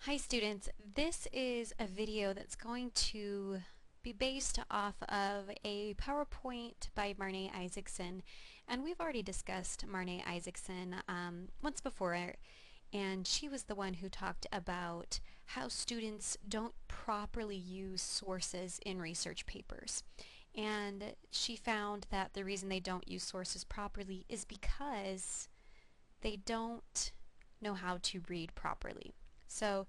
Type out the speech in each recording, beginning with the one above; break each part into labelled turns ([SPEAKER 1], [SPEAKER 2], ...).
[SPEAKER 1] Hi students, this is a video that's going to be based off of a PowerPoint by Marne Isaacson, and we've already discussed Marne Isaacson once before, and she was the one who talked about how students don't properly use sources in research papers. And she found that the reason they don't use sources properly is because they don't know how to read properly. So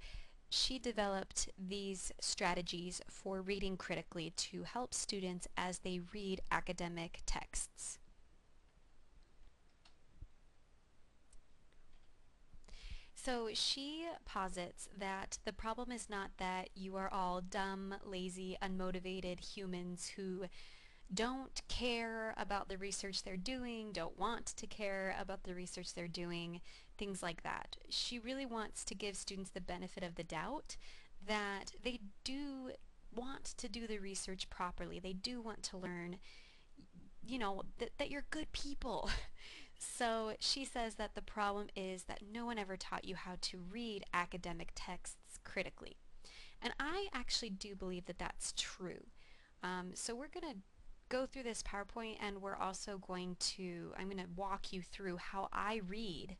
[SPEAKER 1] she developed these strategies for reading critically to help students as they read academic texts. So she posits that the problem is not that you are all dumb, lazy, unmotivated humans who don't care about the research they're doing, don't want to care about the research they're doing, things like that. She really wants to give students the benefit of the doubt that they do want to do the research properly. They do want to learn, that you're good people. So she says that the problem is that no one ever taught you how to read academic texts critically. And I actually do believe that that's true. So we're going to go through this PowerPoint, and I'm going to walk you through how I read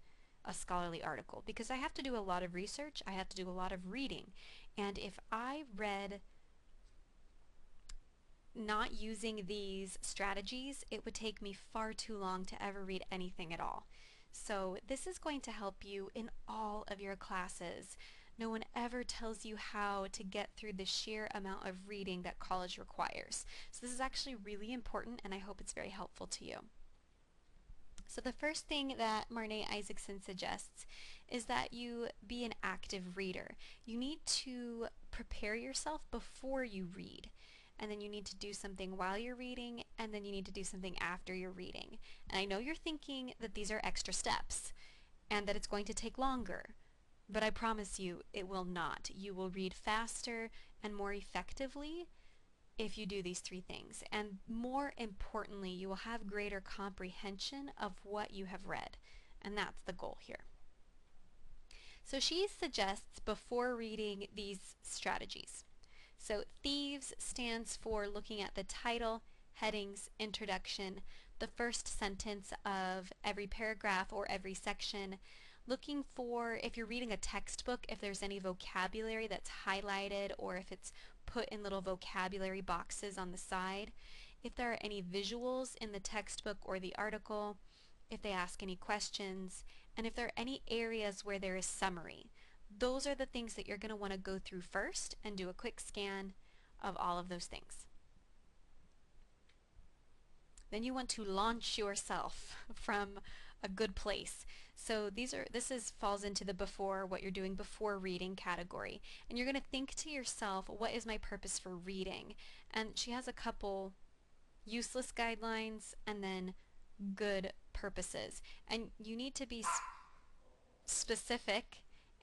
[SPEAKER 1] a scholarly article, because I have to do a lot of research, I have to do a lot of reading, and if I read not using these strategies, it would take me far too long to ever read anything at all. So this is going to help you in all of your classes. No one ever tells you how to get through the sheer amount of reading that college requires. So this is actually really important, and I hope it's very helpful to you. So the first thing that Marne Isaacson suggests is that you be an active reader. You need to prepare yourself before you read, and then you need to do something while you're reading, and then you need to do something after you're reading. And I know you're thinking that these are extra steps and that it's going to take longer, but I promise you it will not. You will read faster and more effectively if you do these three things. And more importantly, you will have greater comprehension of what you have read. And that's the goal here. So she suggests before reading these strategies. So Thieves stands for looking at the title, headings, introduction, the first sentence of every paragraph or every section, looking for, if you're reading a textbook, if there's any vocabulary that's highlighted or if it's put in little vocabulary boxes on the side, if there are any visuals in the textbook or the article, if they ask any questions, and if there are any areas where there is summary. Those are the things that you're going to want to go through first and do a quick scan of all of those things. Then you want to launch yourself from a good place. So this falls into the before, what you're doing before reading category. And you're going to think to yourself, what is my purpose for reading? And she has a couple useless guidelines and then good purposes. And you need to be specific,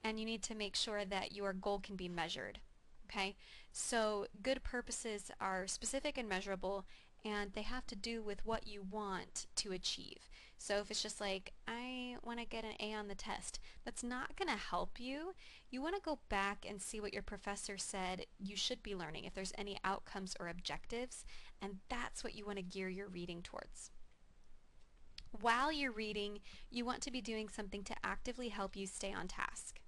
[SPEAKER 1] and you need to make sure that your goal can be measured. Okay? So good purposes are specific and measurable, and they have to do with what you want to achieve. So if it's just like, I want to get an A on the test, that's not going to help you. You want to go back and see what your professor said you should be learning, if there's any outcomes or objectives, and that's what you want to gear your reading towards. While you're reading, you want to be doing something to actively help you stay on task.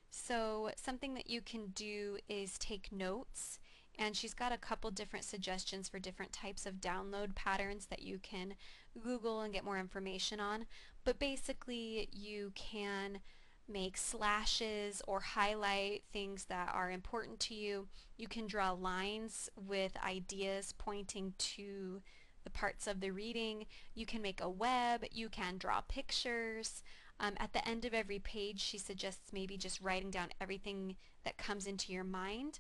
[SPEAKER 1] So something that you can do is take notes, and she's got a couple different suggestions for different types of download patterns that you can Google and get more information on. But basically you can make slashes or highlight things that are important to you. You can draw lines with ideas pointing to the parts of the reading. You can make a web, you can draw pictures. At the end of every page, she suggests maybe just writing down everything that comes into your mind.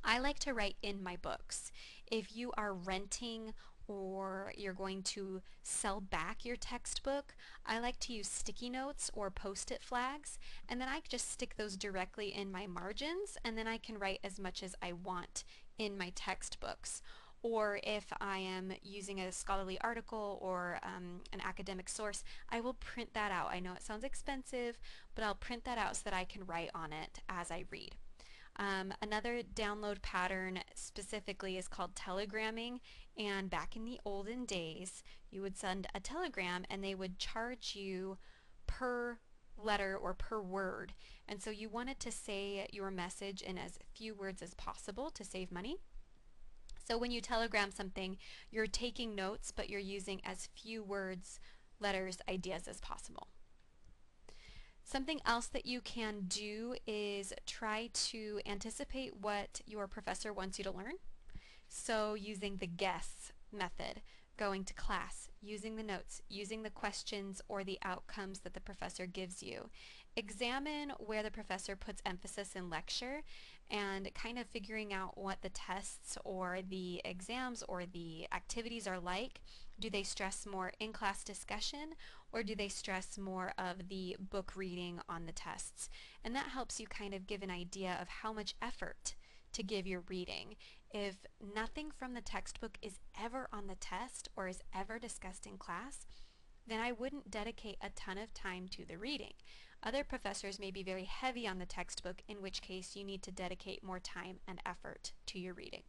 [SPEAKER 1] I like to write in my books. If you are renting or you're going to sell back your textbook, I like to use sticky notes or post-it flags, and then I just stick those directly in my margins, and then I can write as much as I want in my textbooks. Or if I am using a scholarly article or an academic source, I will print that out. I know it sounds expensive, but I'll print that out so that I can write on it as I read. Another download pattern specifically is called telegramming, and back in the olden days, you would send a telegram and they would charge you per letter or per word. And so you wanted to say your message in as few words as possible to save money. So when you telegram something, you're taking notes, but you're using as few words, letters, ideas as possible. Something else that you can do is try to anticipate what your professor wants you to learn. So using the guess method, going to class, using the notes, using the questions or the outcomes that the professor gives you. Examine where the professor puts emphasis in lecture and kind of figuring out what the tests or the exams or the activities are like. Do they stress more in-class discussion or do they stress more of the book reading on the tests? And that helps you kind of give an idea of how much effort to give your reading. If nothing from the textbook is ever on the test or is ever discussed in class, then I wouldn't dedicate a ton of time to the reading. Other professors may be very heavy on the textbook, in which case you need to dedicate more time and effort to your reading.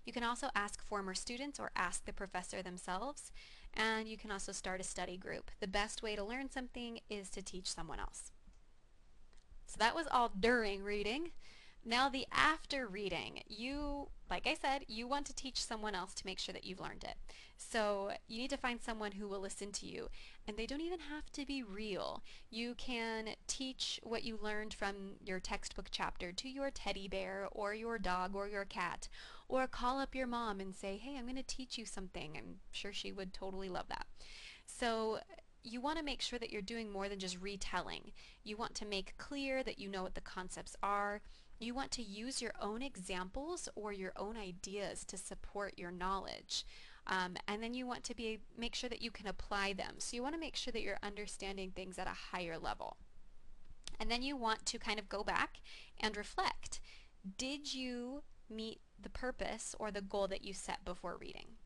[SPEAKER 1] You can also ask former students or ask the professor themselves, and you can also start a study group. The best way to learn something is to teach someone else. So that was all during reading. Now the after reading, like I said, you want to teach someone else to make sure that you've learned it. So you need to find someone who will listen to you, and they don't even have to be real. You can teach what you learned from your textbook chapter to your teddy bear or your dog or your cat, or call up your mom and say, hey, I'm going to teach you something. I'm sure she would totally love that. So you want to make sure that you're doing more than just retelling. You want to make clear that you know what the concepts are. You want to use your own examples or your own ideas to support your knowledge. And then you want to make sure that you can apply them. So you want to make sure that you're understanding things at a higher level. And then you want to kind of go back and reflect. Did you meet the purpose or the goal that you set before reading?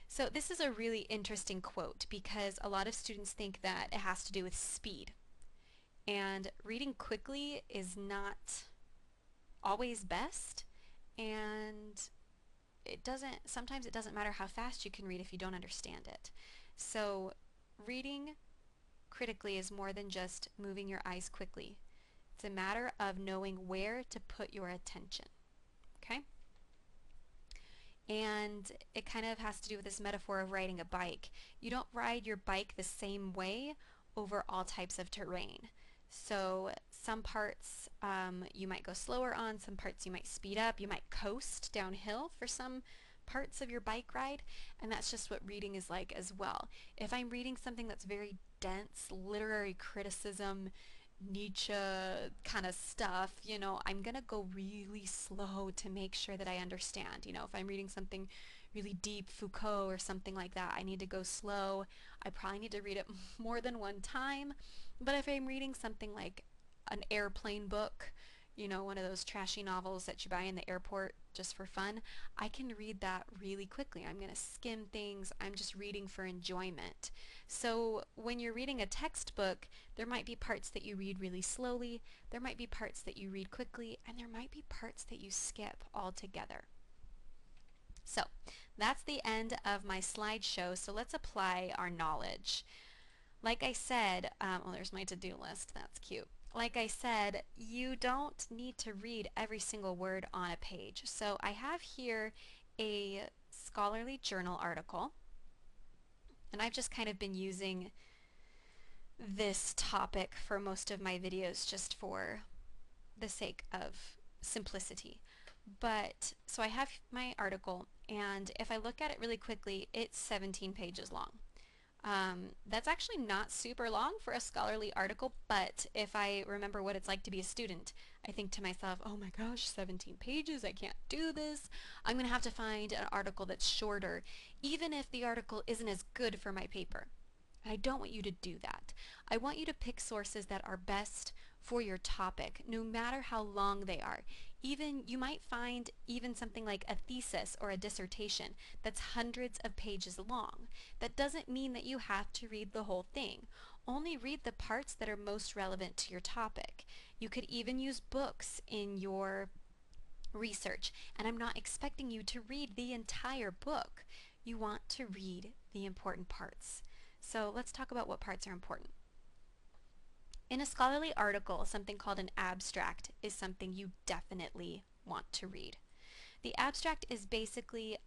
[SPEAKER 1] So this is a really interesting quote because a lot of students think that it has to do with speed. And reading quickly is not always best, and sometimes it doesn't matter how fast you can read if you don't understand it. So reading critically is more than just moving your eyes quickly. It's a matter of knowing where to put your attention. Okay? And it kind of has to do with this metaphor of riding a bike. You don't ride your bike the same way over all types of terrain. So some parts you might go slower on, some parts you might speed up, you might coast downhill for some parts of your bike ride, and that's just what reading is like as well. If I'm reading something that's very dense, literary criticism, Nietzsche kind of stuff, I'm going to go really slow to make sure that I understand. If I'm reading something really deep, Foucault or something like that, I need to go slow. I probably need to read it more than one time. But if I'm reading something like an airplane book, one of those trashy novels that you buy in the airport just for fun, I can read that really quickly. I'm going to skim things. I'm just reading for enjoyment. So when you're reading a textbook, there might be parts that you read really slowly, there might be parts that you read quickly, and there might be parts that you skip altogether. So that's the end of my slideshow, so let's apply our knowledge. Like I said, there's my to-do list, that's cute. Like I said, you don't need to read every single word on a page. So I have here a scholarly journal article, and I've just kind of been using this topic for most of my videos just for the sake of simplicity. But so I have my article, and if I look at it really quickly, it's 17 pages long. That's actually not super long for a scholarly article, but if I remember what it's like to be a student, I think to myself, oh my gosh, 17 pages, I can't do this. I'm going to have to find an article that's shorter, even if the article isn't as good for my paper. And I don't want you to do that. I want you to pick sources that are best for your topic, no matter how long they are. Even you might find even something like a thesis or a dissertation that's hundreds of pages long. That doesn't mean that you have to read the whole thing. Only read the parts that are most relevant to your topic. You could even use books in your research, and I'm not expecting you to read the entire book. You want to read the important parts. So let's talk about what parts are important. In a scholarly article, something called an abstract is something you definitely want to read. The abstract is basically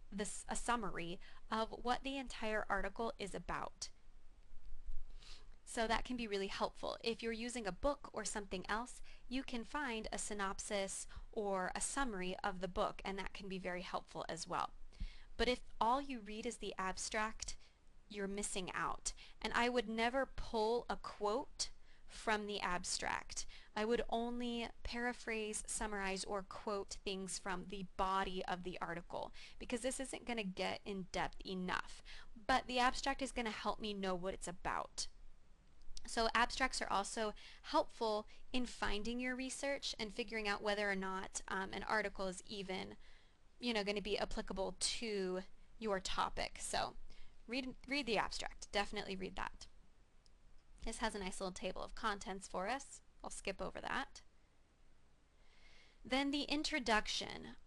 [SPEAKER 1] a summary of what the entire article is about. So that can be really helpful. If you're using a book or something else, you can find a synopsis or a summary of the book, and that can be very helpful as well. But if all you read is the abstract, you're missing out. And I would never pull a quote from the abstract. I would only paraphrase, summarize, or quote things from the body of the article, because this isn't going to get in depth enough. But the abstract is going to help me know what it's about. So abstracts are also helpful in finding your research and figuring out whether or not an article is even, going to be applicable to your topic. So read the abstract. Definitely read that. This has a nice little table of contents for us. I'll skip over that. Then the introduction.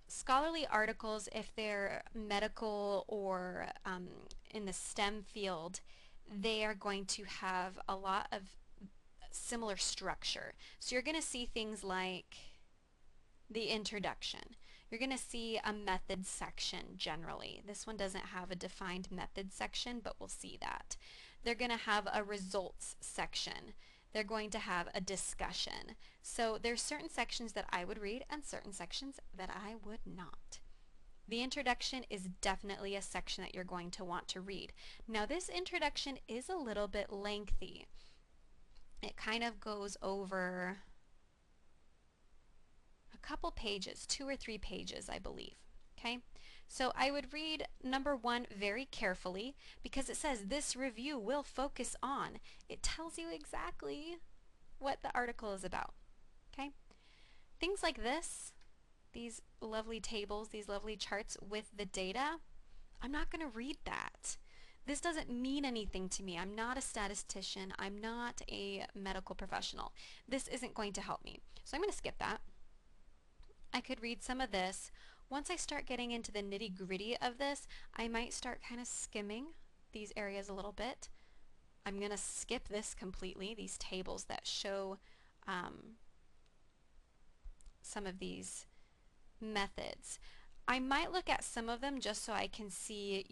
[SPEAKER 1] Scholarly articles, if they're medical or in the STEM field, they are going to have a lot of similar structure. So you're going to see things like the introduction. You're going to see a methods section generally. This one doesn't have a defined methods section, but we'll see that. They're going to have a results section. They're going to have a discussion. So there's certain sections that I would read and certain sections that I would not. The introduction is definitely a section that you're going to want to read. Now this introduction is a little bit lengthy. It kind of goes over a couple pages, 2 or 3 pages, I believe. Okay, so I would read number 1 very carefully, because it says this review will focus on. It tells you exactly what the article is about. Okay, things like this, these lovely tables, these lovely charts with the data, I'm not going to read that. This doesn't mean anything to me. I'm not a statistician. I'm not a medical professional. This isn't going to help me. So I'm going to skip that. I could read some of this. Once I start getting into the nitty-gritty of this, I might start kind of skimming these areas a little bit. I'm going to skip this completely, these tables that show some of these methods. I might look at some of them just so I can see,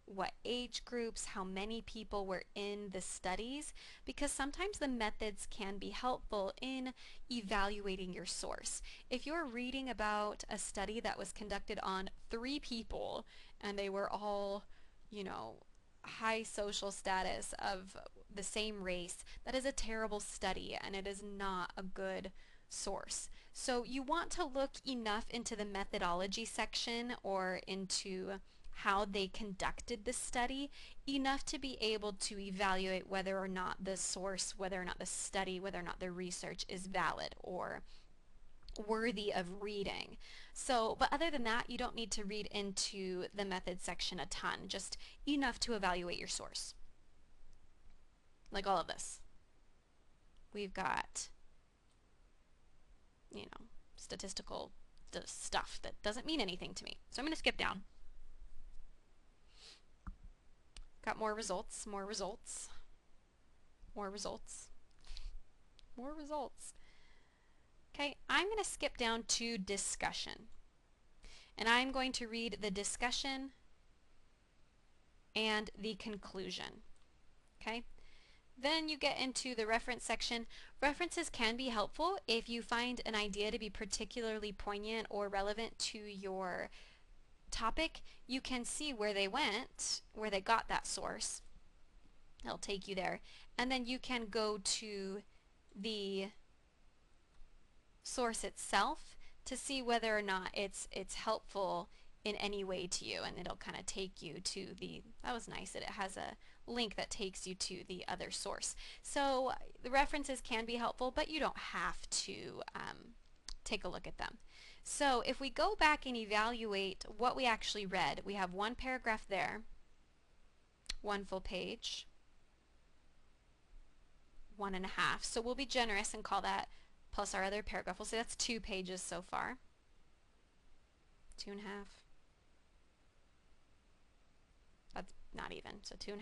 [SPEAKER 1] what age groups, how many people were in the studies, because sometimes the methods can be helpful in evaluating your source. If you're reading about a study that was conducted on 3 people and they were all, high social status of the same race, that is a terrible study and it is not a good source. So you want to look enough into the methodology section or into how they conducted the study, enough to be able to evaluate whether or not the source, whether or not the study, whether or not the research is valid or worthy of reading. So, but other than that, you don't need to read into the methods section a ton, just enough to evaluate your source. Like all of this. We've got, statistical stuff that doesn't mean anything to me. So I'm going to skip down. Got more results, more results, more results, more results. Okay, I'm going to skip down to discussion. And I'm going to read the discussion and the conclusion. Okay? Then you get into the reference section. References can be helpful if you find an idea to be particularly poignant or relevant to your topic. You can see where they went, where they got that source. It'll take you there. And then you can go to the source itself to see whether or not it's helpful in any way to you, and it'll kind of take you to that was nice that it has a link that takes you to the other source. So the references can be helpful, but you don't have to take a look at them. So if we go back and evaluate what we actually read, we have one paragraph there, one full page, 1.5. So we'll be generous and call that plus our other paragraph. We'll say that's 2 pages so far. 2.5. That's not even, so 2.5.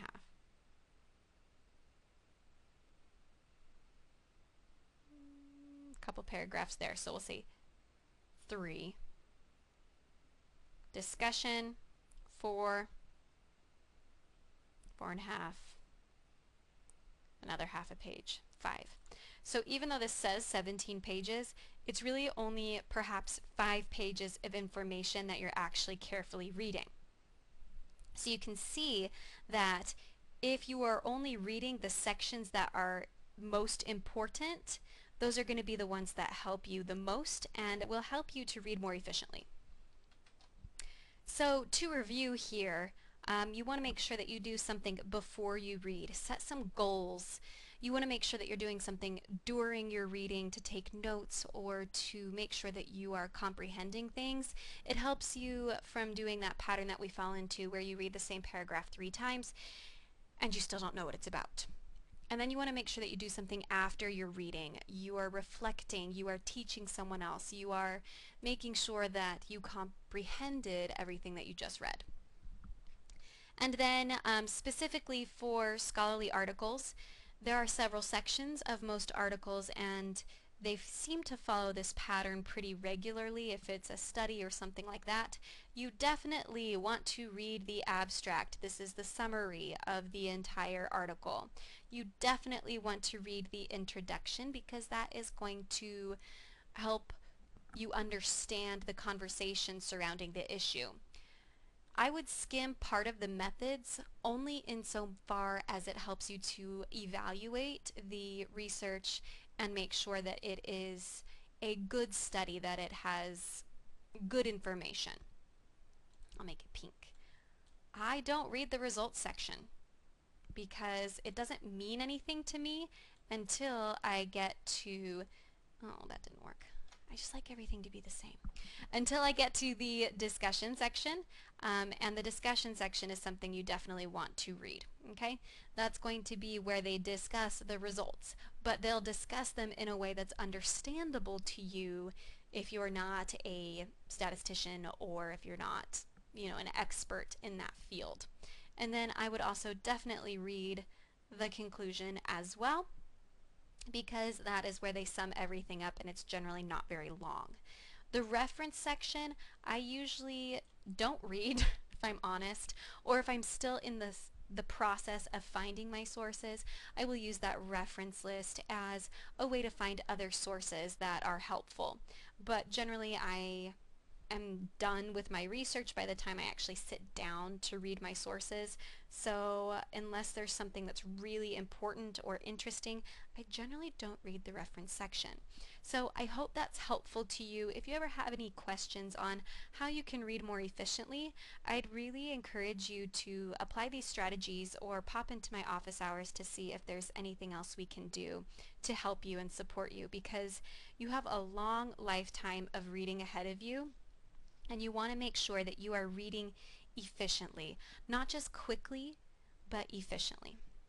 [SPEAKER 1] Couple paragraphs there, so we'll say 3. Discussion, 4. 4.5. Another half a page, 5. So even though this says 17 pages, it's really only perhaps 5 pages of information that you're actually carefully reading. So you can see that if you are only reading the sections that are most important, those are going to be the ones that help you the most and will help you to read more efficiently. So to review here, you want to make sure that you do something before you read. Set some goals. You want to make sure that you're doing something during your reading to take notes or to make sure that you are comprehending things. It helps you from doing that pattern that we fall into where you read the same paragraph 3 times and you still don't know what it's about. And then you want to make sure that you do something after you're reading. You are reflecting, you are teaching someone else, you are making sure that you comprehended everything that you just read. And then specifically for scholarly articles, there are several sections of most articles and they seem to follow this pattern pretty regularly. If it's a study or something like that, you definitely want to read the abstract. This is the summary of the entire article. You definitely want to read the introduction because that is going to help you understand the conversation surrounding the issue. I would skim part of the methods only insofar as it helps you to evaluate the research and make sure that it is a good study, that it has good information. I'll make it pink. I don't read the results section because it doesn't mean anything to me until I get to, oh, that didn't work. I just like everything to be the same. Until I get to the discussion section, and the discussion section is something you definitely want to read, okay? That's going to be where they discuss the results, but they'll discuss them in a way that's understandable to you if you're not a statistician or if you're not, you know, an expert in that field. And then I would also definitely read the conclusion as well, because that is where they sum everything up and it's generally not very long. The reference section, I usually don't read, if I'm honest, or if I'm still in the process of finding my sources, I will use that reference list as a way to find other sources that are helpful. But generally, I am done with my research by the time I actually sit down to read my sources. So unless there's something that's really important or interesting, I generally don't read the reference section. So I hope that's helpful to you. If you ever have any questions on how you can read more efficiently, I'd really encourage you to apply these strategies or pop into my office hours to see if there's anything else we can do to help you and support you, because you have a long lifetime of reading ahead of you. And you want to make sure that you are reading efficiently, not just quickly, but efficiently.